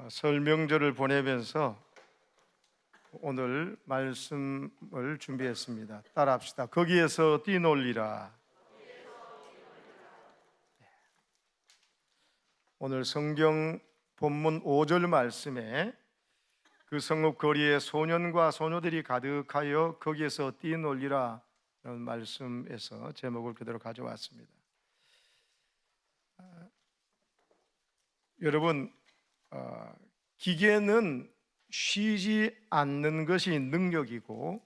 설 명절을 보내면서 오늘 말씀을 준비했습니다. 따라합시다. 거기에서 뛰놀리라. 오늘 성경 본문 5절 말씀에 그 성읍 거리에 소년과 소녀들이 가득하여 거기에서 뛰놀리라 라는 말씀에서 제목을 그대로 가져왔습니다. 여러분, 기계는 쉬지 않는 것이 능력이고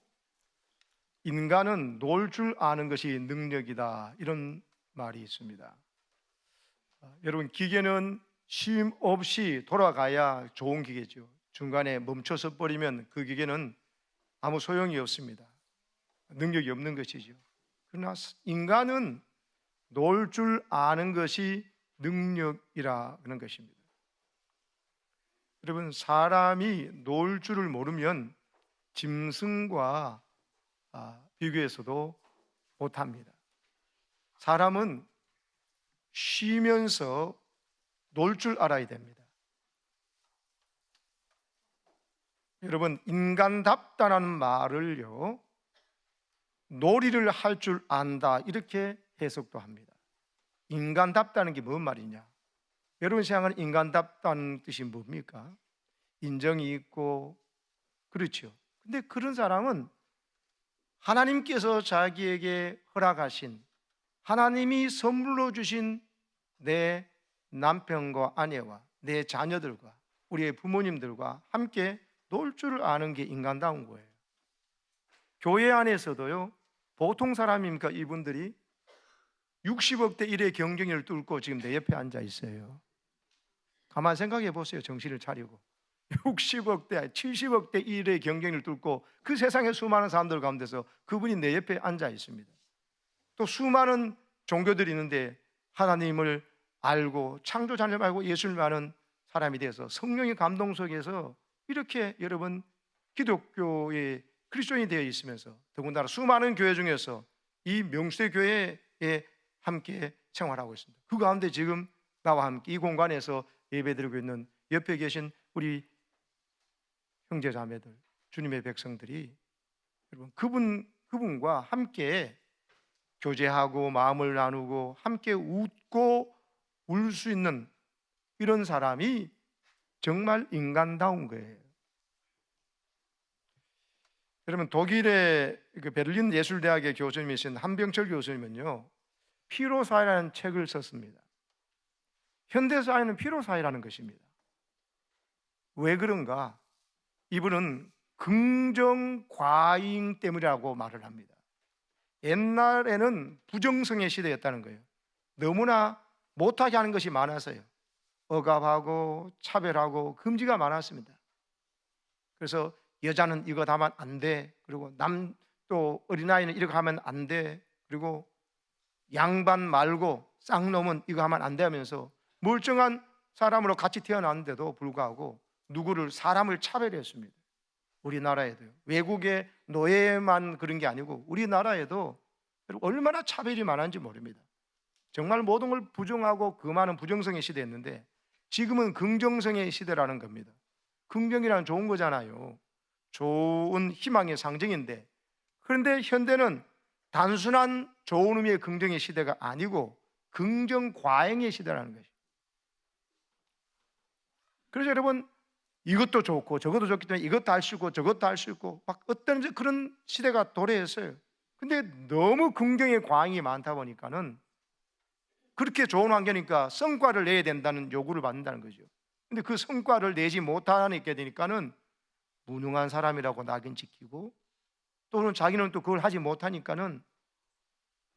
인간은 놀 줄 아는 것이 능력이다, 이런 말이 있습니다. 여러분, 기계는 쉼 없이 돌아가야 좋은 기계죠. 중간에 멈춰서 버리면 그 기계는 아무 소용이 없습니다. 능력이 없는 것이죠. 그러나 인간은 놀 줄 아는 것이 능력이라는 것입니다. 여러분, 사람이 놀 줄을 모르면 짐승과 비교해서도 못합니다. 사람은 쉬면서 놀 줄 알아야 됩니다. 여러분, 인간답다는 말을요, 놀이를 할 줄 안다, 이렇게 해석도 합니다. 인간답다는 게 뭔 말이냐? 여러분 생각하는 인간답다는 뜻이 뭡니까? 인정이 있고, 그렇죠. 근데 그런 사람은 하나님께서 자기에게 허락하신, 하나님이 선물로 주신 내 남편과 아내와 내 자녀들과 우리의 부모님들과 함께 놀 줄 아는 게 인간다운 거예요. 교회 안에서도요, 보통 사람입니까? 이분들이 60억 대 1의 경쟁을 뚫고 지금 내 옆에 앉아 있어요. 가만 생각해 보세요. 정신을 차리고 60억 대 70억 대 1의 경쟁을 뚫고 그 세상의 수많은 사람들 가운데서 그분이 내 옆에 앉아 있습니다. 또 수많은 종교들이 있는데 하나님을 알고 창조자 하나님 알고 예수를 아는 사람이 돼서 성령의 감동 속에서 이렇게 여러분 기독교의 그리스도인이 되어 있으면서 더군다나 수많은 교회 중에서 이 명수의 교회에 함께 생활하고 있습니다. 그 가운데 지금 나와 함께 이 공간에서 예배드리고 있는 옆에 계신 우리 형제자매들, 주님의 백성들이 여러분 그분과 함께 교제하고 마음을 나누고 함께 웃고 울 수 있는 이런 사람이 정말 인간다운 거예요. 여러분, 독일의 베를린 예술대학의 교수님이신 한병철 교수님은요, 피로사회라는 책을 썼습니다. 현대사회는 피로사회라는 것입니다. 왜 그런가? 이분은 긍정 과잉 때문이라고 말을 합니다. 옛날에는 부정성의 시대였다는 거예요. 너무나 못하게 하는 것이 많아서요. 억압하고 차별하고 금지가 많았습니다. 그래서 여자는 이거 하면 안 돼. 그리고 또 어린아이는 이렇게 하면 안 돼. 그리고 양반 말고 쌍놈은 이거 하면 안 돼 하면서 멀쩡한 사람으로 같이 태어났는데도 불구하고 사람을 차별했습니다. 우리나라에도요. 외국의 노예만 그런 게 아니고 우리나라에도 얼마나 차별이 많은지 모릅니다. 정말 모든 걸 부정하고 그 많은 부정성의 시대였는데 지금은 긍정성의 시대라는 겁니다. 긍정이란 좋은 거잖아요. 좋은 희망의 상징인데, 그런데 현대는 단순한 좋은 의미의 긍정의 시대가 아니고 긍정 과잉의 시대라는 것이죠. 그래서 여러분, 이것도 좋고 저것도 좋기 때문에 이것도 할 수 있고 저것도 할 수 있고 막 어떤 그런 시대가 도래했어요. 근데 너무 긍정의 과잉이 많다 보니까는 그렇게 좋은 환경이니까 성과를 내야 된다는 요구를 받는다는 거죠. 근데 그 성과를 내지 못하게 되니까는 무능한 사람이라고 낙인 찍히고, 또는 자기는 또 그걸 하지 못하니까는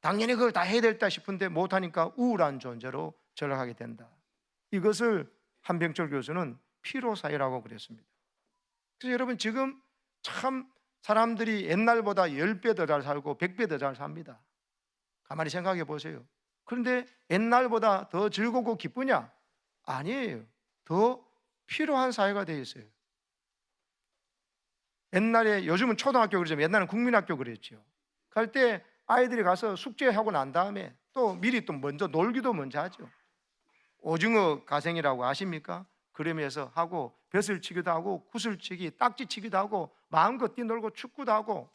당연히 그걸 다 해야 될다 싶은데 못하니까 우울한 존재로 전락하게 된다. 이것을 한병철 교수는 피로사회라고 그랬습니다. 그래서 여러분, 지금 참 사람들이 옛날보다 10배 더 잘 살고 100배 더 잘 삽니다. 가만히 생각해 보세요. 그런데 옛날보다 더 즐겁고 기쁘냐? 아니에요. 더 필요한 사회가 되어 있어요. 옛날에, 요즘은 초등학교 그러지만 옛날에는 국민학교 그랬죠. 갈 때 아이들이 가서 숙제하고 난 다음에 또 미리 또 먼저 놀기도 먼저 하죠. 오징어 가생이라고 아십니까? 그러면서 하고 벼슬 치기도 하고 구슬치기, 딱지 치기도 하고 마음껏 뛰놀고 축구도 하고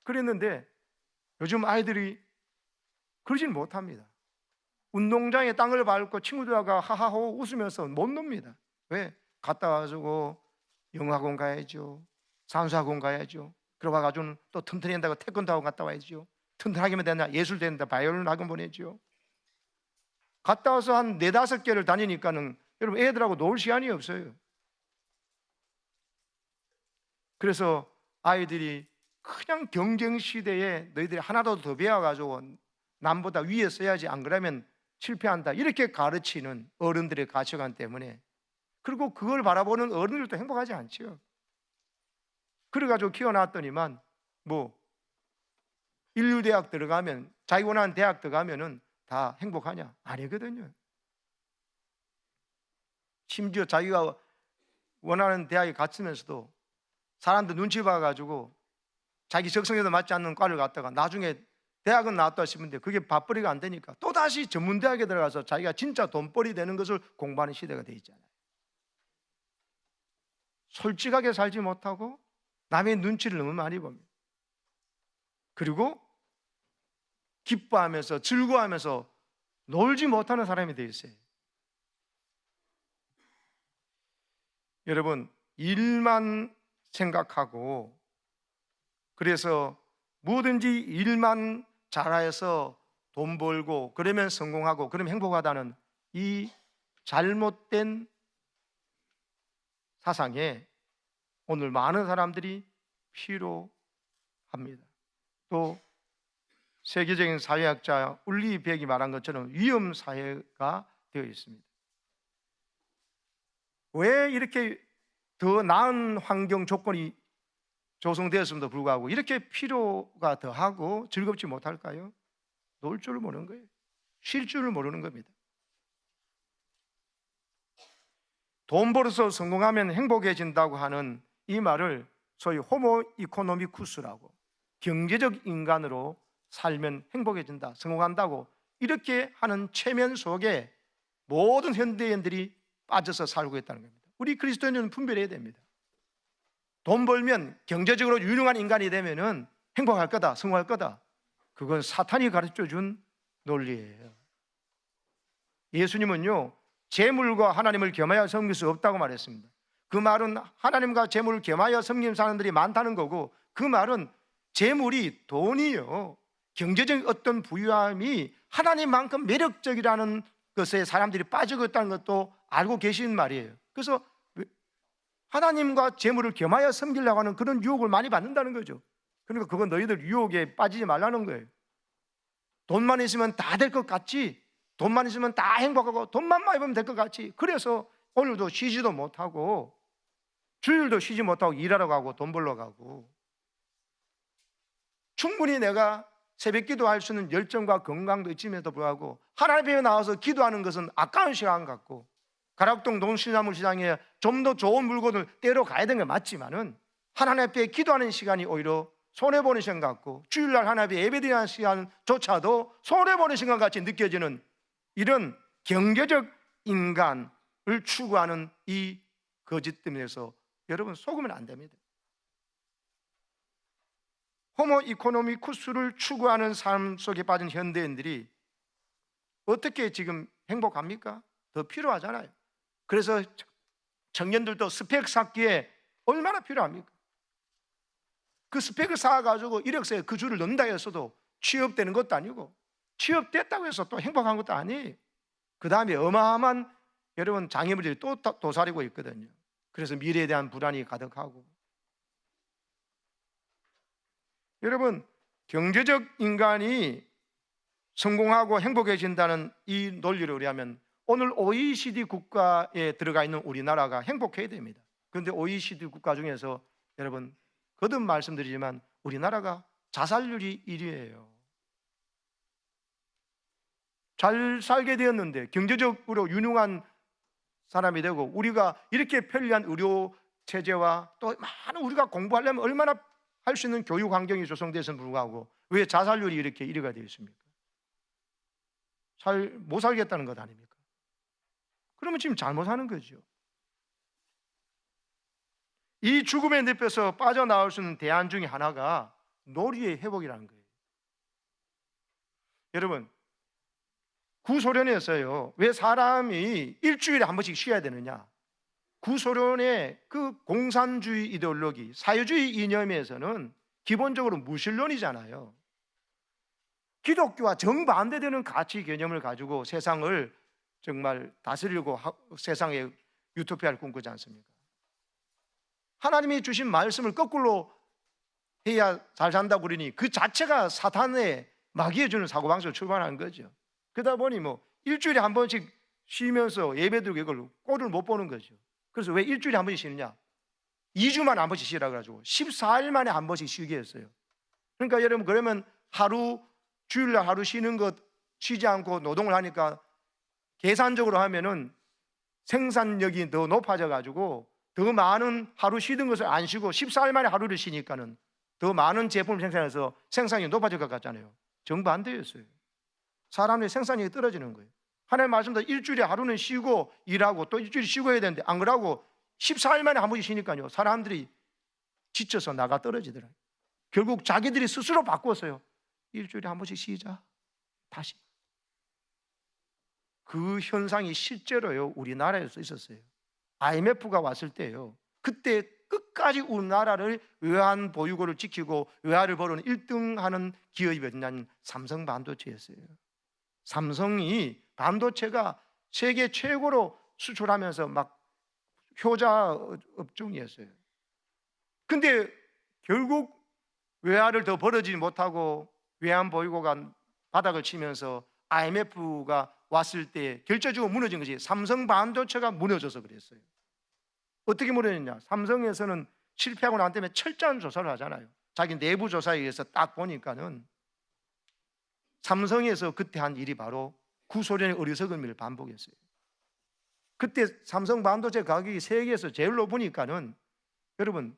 그랬는데 요즘 아이들이 그러진 못합니다. 운동장에 땅을 밟고 친구들과 하하호 웃으면서 못 놉니다. 왜? 갔다 와가지고 영어학원 가야죠, 산수학원 가야죠, 그러고 와가지고는 또 튼튼히 한다고 태권도 학원 갔다 와야죠, 튼튼하게만 된다 예술 된다 바이올린 학원 보내죠. 갔다 와서 한 4-5개를 다니니까는 여러분 애들하고 놀 시간이 없어요. 그래서 아이들이 그냥 경쟁시대에 너희들이 하나도 더 배워가지고 남보다 위에 서야지 안 그러면 실패한다 이렇게 가르치는 어른들의 가치관 때문에, 그리고 그걸 바라보는 어른들도 행복하지 않죠. 그래가지고 키워놨더니만 뭐 인류대학 들어가면, 자기 원하는 대학 들어가면은 다 행복하냐? 아니거든요. 심지어 자기가 원하는 대학에 갔으면서도 사람들 눈치 봐가지고 자기 적성에도 맞지 않는 과를 갔다가 나중에 대학은 나왔다 싶은데 그게 밥벌이가 안 되니까 또다시 전문대학에 들어가서 자기가 진짜 돈벌이 되는 것을 공부하는 시대가 돼 있잖아요. 솔직하게 살지 못하고 남의 눈치를 너무 많이 봅니다. 그리고 기뻐하면서 즐거워하면서 놀지 못하는 사람이 되어 있어요. 여러분, 일만 생각하고 그래서 뭐든지 일만 잘해서 돈 벌고 그러면 성공하고 그러면 행복하다는 이 잘못된 사상에 오늘 많은 사람들이 필요합니다. 또 세계적인 사회학자 울리 백이 말한 것처럼 위험 사회가 되어 있습니다. 왜 이렇게 더 나은 환경 조건이 조성되었음에도 불구하고 이렇게 필요가 더하고 즐겁지 못할까요? 놀 줄을 모르는 거예요. 쉴 줄을 모르는 겁니다. 돈 벌어서 성공하면 행복해진다고 하는 이 말을 소위 호모 이코노미쿠스라고, 경제적 인간으로 살면 행복해진다, 성공한다고 이렇게 하는 체면 속에 모든 현대인들이 빠져서 살고 있다는 겁니다. 우리 그리스도인은 분별해야 됩니다. 돈 벌면 경제적으로 유능한 인간이 되면은 행복할 거다, 성공할 거다. 그건 사탄이 가르쳐준 논리예요. 예수님은요, 재물과 하나님을 겸하여 섬길 수 없다고 말했습니다. 그 말은 하나님과 재물을 겸하여 섬기는 사람들이 많다는 거고, 그 말은 재물이, 돈이요, 경제적 어떤 부유함이 하나님만큼 매력적이라는 것에 사람들이 빠지고 있다는 것도 알고 계신 말이에요. 그래서 하나님과 재물을 겸하여 섬기려고 하는 그런 유혹을 많이 받는다는 거죠. 그러니까 그건 너희들 유혹에 빠지지 말라는 거예요. 돈만 있으면 다 될 것 같지, 돈만 있으면 다 행복하고 돈만 많이 벌면 될 것 같지, 그래서 오늘도 쉬지도 못하고 주일도 쉬지 못하고 일하러 가고 돈 벌러 가고, 충분히 내가 새벽 기도할 수 있는 열정과 건강도 있음에도 불구하고 하나님 앞에 나와서 기도하는 것은 아까운 시간 같고, 가락동 동시나물 시장에 좀 더 좋은 물건을 떼러 가야 되는 게 맞지만은 하나님 앞에 기도하는 시간이 오히려 손해보는 시간 같고, 주일날 하나님 앞에 예배드리는 시간조차도 손해보는 시간 같이 느껴지는 이런 경제적 인간을 추구하는 이 거짓됨에서 여러분 속으면 안 됩니다. 호모 이코노미쿠스를 추구하는 삶 속에 빠진 현대인들이 어떻게 지금 행복합니까? 더 필요하잖아요. 그래서 청년들도 스펙 쌓기에 얼마나 필요합니까? 그 스펙을 쌓아가지고 이력서에 그 줄을 넣는다 해서도 취업되는 것도 아니고, 취업됐다고 해서 또 행복한 것도 아니에요. 그 다음에 어마어마한 여러분 장애물들이 또 도사리고 있거든요. 그래서 미래에 대한 불안이 가득하고, 여러분 경제적 인간이 성공하고 행복해진다는 이 논리를 의하면 오늘 OECD 국가에 들어가 있는 우리나라가 행복해야 됩니다. 그런데 OECD 국가 중에서 여러분 거듭 말씀드리지만 우리나라가 자살률이 1위예요. 잘 살게 되었는데 경제적으로 유능한 사람이 되고 우리가 이렇게 편리한 의료 체제와 또 많은 우리가 공부하려면 얼마나 할 수 있는 교육 환경이 조성돼서는 불구하고 왜 자살률이 이렇게 1위가 되어 있습니까? 못 살겠다는 것 아닙니까? 그러면 지금 잘못하는 거죠. 이 죽음의 늪에서 빠져나올 수 있는 대안 중에 하나가 놀이의 회복이라는 거예요. 여러분, 구소련에서요, 왜 사람이 일주일에 한 번씩 쉬어야 되느냐? 구소련의 그 공산주의 이데올로기, 사회주의 이념에서는 기본적으로 무신론이잖아요. 기독교와 정반대되는 가치 개념을 가지고 세상을 정말 다스리고 세상에 유토피아를 꿈꾸지 않습니까? 하나님이 주신 말씀을 거꾸로 해야 잘 산다고 그러니 그 자체가 사탄의 마귀에 주는 사고방식으로 출발하는 거죠. 그러다 보니 뭐 일주일에 한 번씩 쉬면서 예배드리고 이걸 꼴을 못 보는 거죠. 그래서 왜 일주일에 한 번씩 쉬느냐? 2주만에 한 번씩 쉬라 그래가지고 14일 만에 한 번씩 쉬게 했어요. 그러니까 여러분, 그러면 하루, 주일날 하루 쉬는 것 쉬지 않고 노동을 하니까 계산적으로 하면은 생산력이 더 높아져 가지고 더 많은 하루 쉬던 것을 안 쉬고 14일 만에 하루를 쉬니까는 더 많은 제품을 생산해서 생산력이 높아질 것 같잖아요. 정반대였어요. 사람의 생산력이 떨어지는 거예요. 하나님 말씀대로 일주일에 하루는 쉬고 일하고 또 일주일에 쉬고 해야 되는데 안 그러고 14일 만에 한 번씩 쉬니까요, 사람들이 지쳐서 나가 떨어지더라고요. 결국 자기들이 스스로 바꿨어요. 일주일에 한 번씩 쉬자. 다시. 그 현상이 실제로요, 우리나라에서 있었어요. IMF가 왔을 때요, 그때 끝까지 우리나라를 외환 보유고를 지키고 외화를 벌어는 1등 하는 기업이 뭐냐면 삼성 반도체였어요. 삼성이 반도체가 세계 최고로 수출하면서 막 효자 업종이었어요. 근데 결국 외화를 더 벌어지지 못하고 외환 보유고가 바닥을 치면서 IMF가 왔을 때 결정적으로 무너진 것이 삼성 반도체가 무너져서 그랬어요. 어떻게 무너졌냐? 삼성에서는 실패하고 난 다음에 철저한 조사를 하잖아요. 자기 내부 조사에 의해서 딱 보니까는 삼성에서 그때 한 일이 바로 구소련의 어리석은 일을 반복했어요. 그때 삼성 반도체 가격이 세계에서 제일 높으니까는 여러분,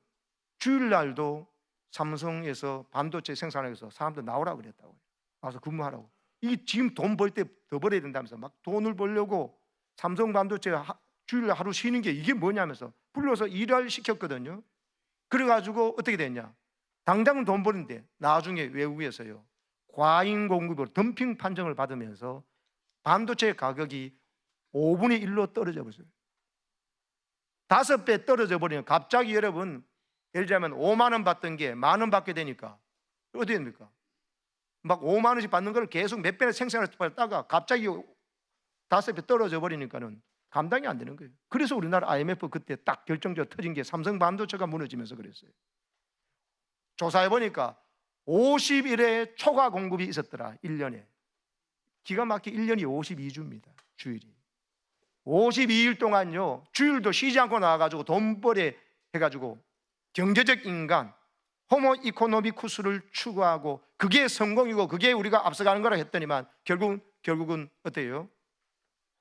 주일날도 삼성에서 반도체 생산해서 사람들 나오라고 그랬다고요. 와서 근무하라고. 이 지금 돈 벌 때 더 벌어야 된다면서 막 돈을 벌려고 삼성 반도체가 주일날 하루 쉬는 게 이게 뭐냐면서 불러서 일을 시켰거든요. 그래가지고 어떻게 됐냐? 당장은 돈 버는데 나중에 외국에서요, 과잉 공급으로 덤핑 판정을 받으면서 반도체 가격이 5분의 1로 떨어져 버렸어요. 5배 떨어져 버리면 갑자기 여러분, 예를 들자면 5만 원 받던 게 10,000원 받게 되니까 어떻게 됩니까? 막 5만 원씩 받는 걸 계속 몇 배나 생산했다가 갑자기 5배 떨어져 버리니까는 감당이 안 되는 거예요. 그래서 우리나라 IMF 그때 딱 결정적으로 터진 게 삼성 반도체가 무너지면서 그랬어요. 조사해 보니까 50일의 초과 공급이 있었더라. 1년에. 기가 막히게 1년이 52주입니다. 주일이. 52일 동안요, 주일도 쉬지 않고 나와가지고 돈벌이 해가지고 경제적 인간, 호모 이코노미쿠스를 추구하고 그게 성공이고 그게 우리가 앞서가는 거라 했더니만 결국은 어때요?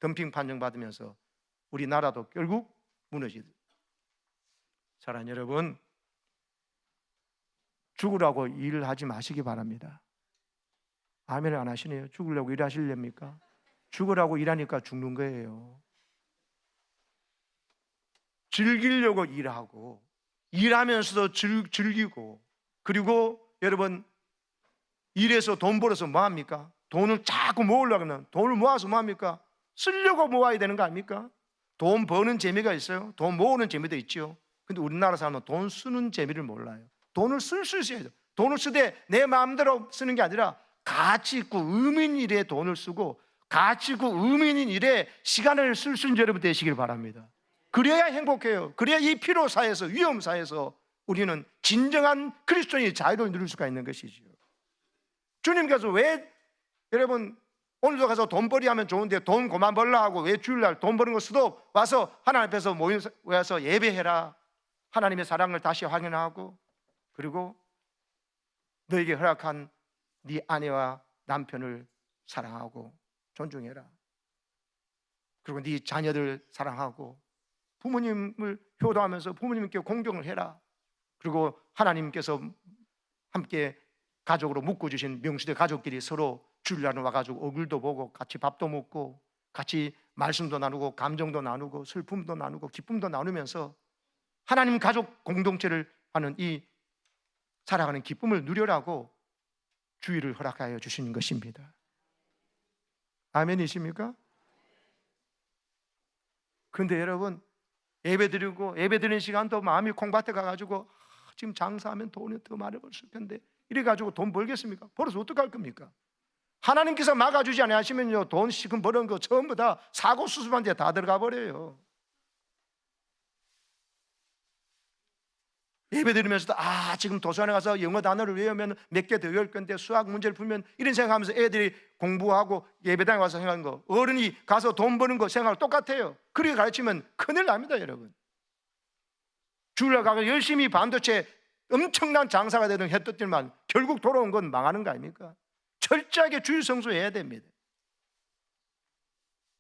덤핑 판정받으면서 우리나라도 결국 무너지듯. 사랑하는 여러분, 죽으라고 일을 하지 마시기 바랍니다. 아멘을 안 하시네요. 죽으려고 일하시렵니까? 죽으라고 일하니까 죽는 거예요. 즐기려고 일하고 일하면서도 즐기고, 그리고 여러분, 일해서 돈 벌어서 뭐합니까? 돈을 자꾸 모으려고 하면 돈을 모아서 뭐합니까? 쓰려고 모아야 되는 거 아닙니까? 돈 버는 재미가 있어요. 돈 모으는 재미도 있죠. 근데 우리나라 사람은 돈 쓰는 재미를 몰라요. 돈을 쓸 수 있어야 돼요. 돈을 쓰되 내 마음대로 쓰는 게 아니라 가치 있고 의미 있는 일에 돈을 쓰고 가치 있고 의미 있는 일에 시간을 쓸 수 있는 여러분 되시길 바랍니다. 그래야 행복해요. 그래야 이 피로사에서, 위험사에서 우리는 진정한 그리스도인의 자유를 누릴 수가 있는 것이죠. 주님께서 왜 여러분 오늘도 가서 돈벌이 하면 좋은데 돈 그만 벌라 하고 왜 주일날 돈 버는 거 수도 와서 하나님 앞에서 모여서 예배해라, 하나님의 사랑을 다시 확인하고, 그리고 너에게 허락한 네 아내와 남편을 사랑하고 존중해라, 그리고 네 자녀들 사랑하고 부모님을 효도하면서 부모님께 공경을 해라, 그리고 하나님께서 함께 가족으로 묶어주신 명수대 가족끼리 서로 주일날 와가지고 얼굴도 보고 같이 밥도 먹고 같이 말씀도 나누고 감정도 나누고 슬픔도 나누고 기쁨도 나누면서 하나님 가족 공동체를 하는 이 살아가는 기쁨을 누려라고 주의를 허락하여 주시는 것입니다. 아멘이십니까? 그런데 여러분, 예배 드리는 시간도 마음이 콩밭에 가가지고 지금 장사하면 돈이 더 많이 벌 수 있겠는데 이래가지고 돈 벌겠습니까? 벌어서 어떡할 겁니까? 하나님께서 막아주지 않으시면요, 돈 지금 버는 거 전부 다 사고 수습한 데 다 들어가 버려요. 예배 드리면서도 지금 도서관에 가서 영어 단어를 외우면 몇 개 더 외울 건데 수학 문제를 풀면 이런 생각하면서 애들이 공부하고 예배당에 와서 생각하는 거, 어른이 가서 돈 버는 거 생각하고 똑같아요. 그렇게 가르치면 큰일 납니다. 여러분, 주일날 가서 열심히 반도체 엄청난 장사가 되던 했던 결국 돌아온 건 망하는 거 아닙니까? 철저하게 주일 성수해야 됩니다.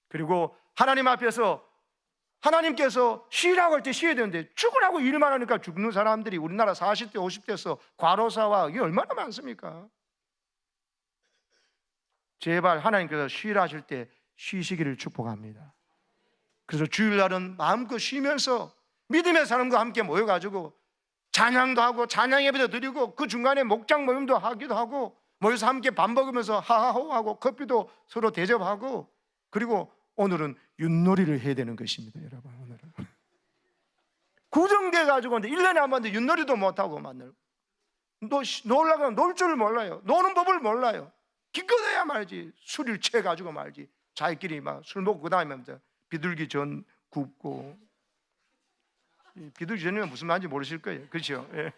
그리고 하나님 앞에서 하나님께서 쉬라고 할 때 쉬어야 되는데 죽으라고 일만 하니까 죽는 사람들이 우리나라 40대 50대에서 과로사와 이게 얼마나 많습니까? 제발 하나님께서 쉬라 하실 때 쉬시기를 축복합니다. 그래서 주일날은 마음껏 쉬면서 믿음의 사람과 함께 모여가지고 찬양도 하고 찬양 예배도 드리고 그 중간에 목장 모임도 하기도 하고 모여서 함께 밥 먹으면서 하하호하고 커피도 서로 대접하고, 그리고 오늘은 윷놀이를 해야 되는 것입니다. 여러분, 오늘은 구정돼 가지고 1년에 한 번 윷놀이도 못하고 놀라고 놀 줄 몰라요. 노는 법을 몰라요. 기껏해야 말지 술을 취해 가지고 말지 자기끼리 막 술 먹고 그다음에 비둘기 전 굽고, 비둘기 전이면 무슨 말인지 모르실 거예요. 그렇죠? 예.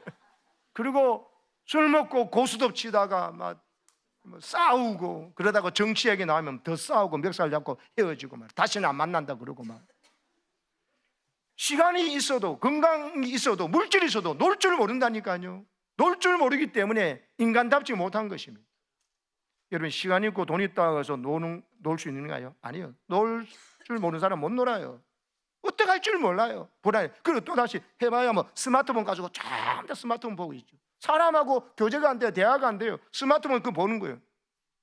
그리고 술 먹고 고스톱 치다가 막 싸우고, 그러다가 정치 얘기 나오면 더 싸우고 멱살 잡고 헤어지고 말, 다시는 안 만난다 그러고 막. 시간이 있어도 건강이 있어도 물질이 있어도 놀 줄 모른다니까요. 놀 줄 모르기 때문에 인간답지 못한 것입니다. 여러분, 시간 있고 돈 있다고 해서 놀 수 있는가요? 아니요. 놀 줄 모르는 사람 못 놀아요. 어떻게 할 줄 몰라요. 불안해. 그리고 또다시 해봐야 스마트폰 가지고 쫙 스마트폰 보고 있죠. 사람하고 교제가 안 돼요. 대화가 안 돼요. 스마트폰 그거 보는 거예요.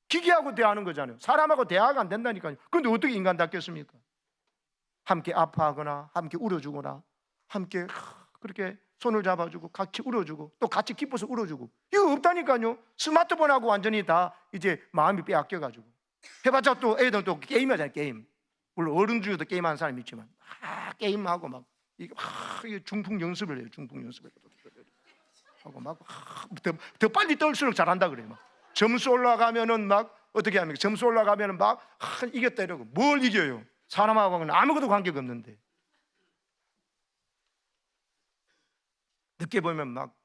기계하고 대화하는 거잖아요. 사람하고 대화가 안 된다니까요. 그런데 어떻게 인간답겠습니까? 함께 아파하거나 함께 울어주거나 함께 그렇게 손을 잡아주고 같이 울어주고 또 같이 기뻐서 울어주고, 이거 없다니까요. 스마트폰하고 완전히 다 이제 마음이 빼앗겨가지고 해봤자 또 애들은 또 게임하잖아요. 게임. 물론 어른 중에도 게임하는 사람이 있지만 게임하고 막 이게 중풍 연습을 해요. 중풍 연습을 하고 막 더 빨리 떨수록 잘한다 그래요. 막 점수 올라가면은 막 어떻게 합니까? 점수 올라가면은 막 이겼다 이러고. 뭘 이겨요? 사람하고는 아무것도 관계가 없는데. 늦게 보면 막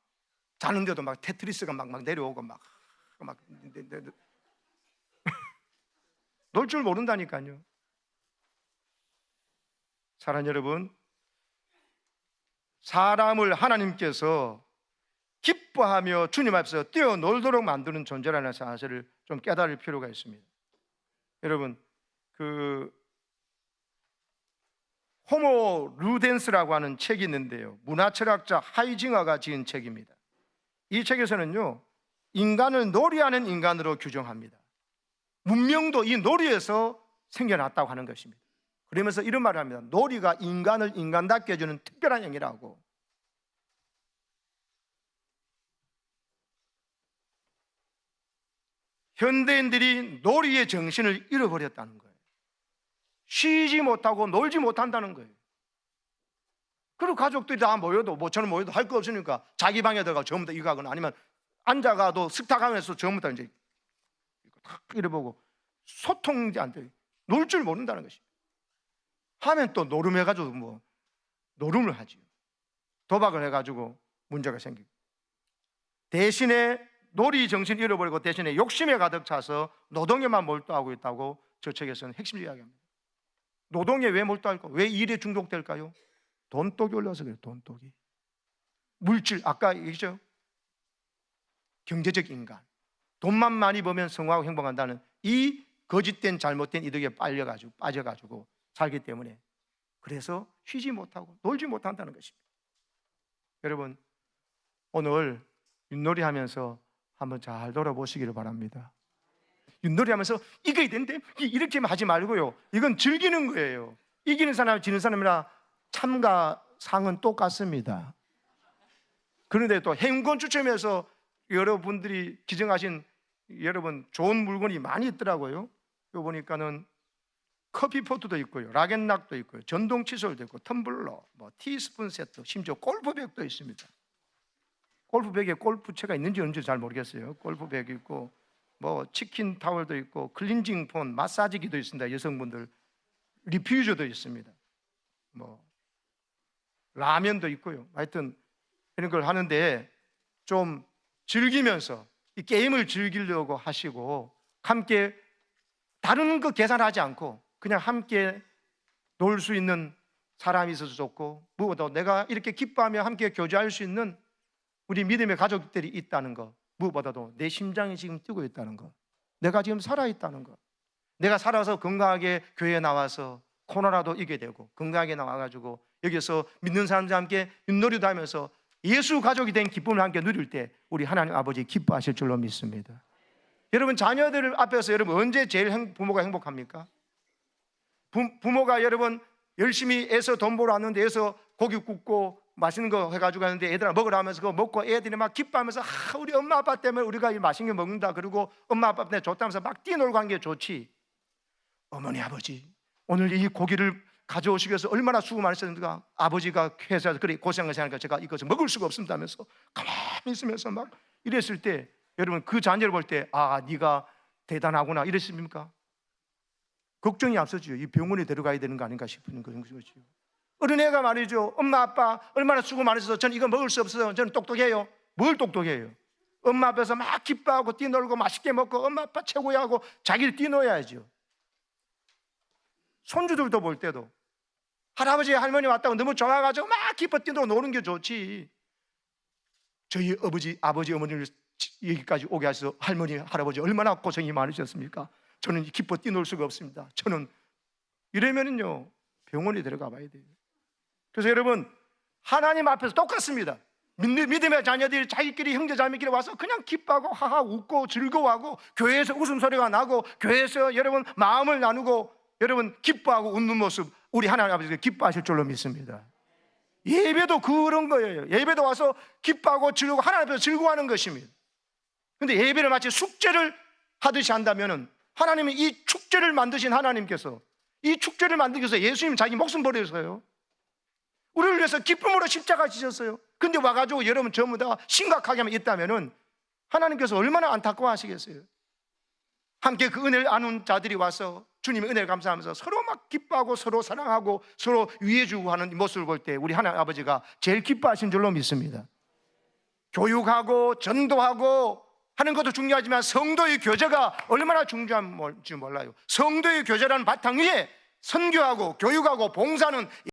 자는데도 막 테트리스가 막 내려오고 막 놀 줄 모른다니까요. 사랑하는 여러분, 사람을 하나님께서 기뻐하며 주님 앞에서 뛰어놀도록 만드는 존재라는 사실을 좀 깨달을 필요가 있습니다. 여러분, 호모 루덴스라고 하는 책이 있는데요, 문화철학자 하이징어가 지은 책입니다. 이 책에서는요, 인간을 놀이하는 인간으로 규정합니다. 문명도 이 놀이에서 생겨났다고 하는 것입니다. 그러면서 이런 말을 합니다. 놀이가 인간을 인간답게 해주는 특별한 행위라고. 현대인들이 놀이의 정신을 잃어버렸다는 거예요. 쉬지 못하고 놀지 못한다는 거예요. 그리고 가족들이 다 모여도 저는 모여도 할 거 없으니까 자기 방에 들어가 전부 다 이거 하거나, 아니면 앉아가도 식탁하면서 전부 다 이제 이러보고 소통이 안 돼요. 놀 줄 모른다는 것입니다. 하면 또 노름해가지고 노름을 하지요. 도박을 해가지고 문제가 생기고, 대신에 놀이 정신 잃어버리고 대신에 욕심에 가득 차서 노동에만 몰두하고 있다고 저 책에서는 핵심 이야기합니다. 노동에 왜 몰두할까? 왜 일에 중독될까요? 돈독이 올라서 그래요. 돈독이. 물질, 아까 얘기했죠? 경제적 인간, 돈만 많이 벌면 성공하고 행복한다는 이 거짓된 잘못된 이득에 빠져가지고 살기 때문에, 그래서 쉬지 못하고 놀지 못한다는 것입니다. 여러분, 오늘 윷놀이 하면서 한번 잘 돌아보시기를 바랍니다. 윷놀이 하면서 이겨야 되는데 이렇게 하지 말고요. 이건 즐기는 거예요. 이기는 사람, 지는 사람이나 참가상은 똑같습니다. 그런데 또 행군 추첨해서 여러분들이 기증하신 여러분 좋은 물건이 많이 있더라고요. 여기 보니까는 커피포트도 있고요, 락앤락도 있고요, 전동 칫솔도 있고, 텀블러, 뭐 티스푼 세트, 심지어 골프백도 있습니다. 골프백에 골프채가 있는지 없는지 잘 모르겠어요. 골프백이 있고, 뭐 치킨 타월도 있고, 클렌징 폰, 마사지기도 있습니다. 여성분들 리퓨저도 있습니다. 뭐 라면도 있고요. 하여튼 이런 걸 하는데 좀 즐기면서 이 게임을 즐기려고 하시고, 함께 다른 거 계산하지 않고 그냥 함께 놀 수 있는 사람이 있어서 좋고, 무엇보다 내가 이렇게 기뻐하며 함께 교제할 수 있는 우리 믿음의 가족들이 있다는 것, 무엇보다도 내 심장이 지금 뛰고 있다는 것, 내가 지금 살아있다는 것, 내가 살아서 건강하게 교회에 나와서 코로나도 이게 되고 건강하게 나와가지고 여기서 믿는 사람들과 함께 윷놀이도 하면서 예수 가족이 된 기쁨을 함께 누릴 때 우리 하나님 아버지 기뻐하실 줄로 믿습니다. 여러분, 자녀들 앞에서 여러분 언제 제일 부모가 행복합니까? 부모가 여러분 열심히 애써 돈 벌어 왔는데 애써 고기 굽고 맛있는 거 해가지고 하는데 애들아 먹으라 하면서 그거 먹고 애들이 막 기뻐하면서 우리 엄마 아빠 때문에 우리가 이 맛있는 거 먹는다, 그리고 엄마 아빠 때문에 좋다면서 막 뛰놀고 하는 게 좋지. 어머니 아버지 오늘 이 고기를 가져오시기 위해서 얼마나 수고 많으셨는가, 아버지가 회사에서 그렇게 고생을 하니까 제가 이것을 먹을 수가 없습니다면서 가만히 있으면서 막 이랬을 때 여러분 그 자녀를 볼 때 네가 대단하구나 이랬습니까? 걱정이 앞서죠. 이 병원에 데려가야 되는 거 아닌가 싶은 것이죠. 어린애가 말이죠, 엄마 아빠 얼마나 수고 많으셔서 저는 이거 먹을 수 없어서 저는 똑똑해요. 뭘 똑똑해요? 엄마 앞에서 막 기뻐하고 뛰놀고 맛있게 먹고 엄마 아빠 최고야 하고 자기를 뛰놀아야죠. 손주들도 볼 때도 할아버지 할머니 왔다고 너무 좋아가지고 막 기뻐 뛰놀고 노는 게 좋지. 저희 아버지 어머니를 여기까지 오게 하셔서 할머니 할아버지 얼마나 고생이 많으셨습니까? 저는 기뻐 뛰놀 수가 없습니다. 저는 이러면은요 병원에 데려가 봐야 돼요. 그래서 여러분 하나님 앞에서 똑같습니다. 믿음의 자녀들이 자기끼리 형제자매끼리 와서 그냥 기뻐하고 하하 웃고 즐거워하고 교회에서 웃음소리가 나고 교회에서 여러분 마음을 나누고 여러분 기뻐하고 웃는 모습 우리 하나님 아버지가 기뻐하실 줄로 믿습니다. 예배도 그런 거예요. 예배도 와서 기뻐하고 즐거워 하나님 앞에서 즐거워하는 것입니다. 그런데 예배를 마치 숙제를 하듯이 한다면은 하나님은 이 축제를 만드신 하나님께서 이 축제를 만들기 위해서 예수님 자기 목숨 버리셨어요. 우리를 위해서 기쁨으로 십자가 지셨어요. 근데 와가지고 여러분 전부 다 심각하게만 있다면은 하나님께서 얼마나 안타까워 하시겠어요. 함께 그 은혜를 나눈 자들이 와서 주님의 은혜를 감사하면서 서로 막 기뻐하고 서로 사랑하고 서로 위해주고 하는 모습을 볼 때 우리 하나님 아버지가 제일 기뻐하신 줄로 믿습니다. 교육하고 전도하고 하는 것도 중요하지만 성도의 교제가 얼마나 중요한지 몰라요. 성도의 교제라는 바탕 위에 선교하고 교육하고 봉사는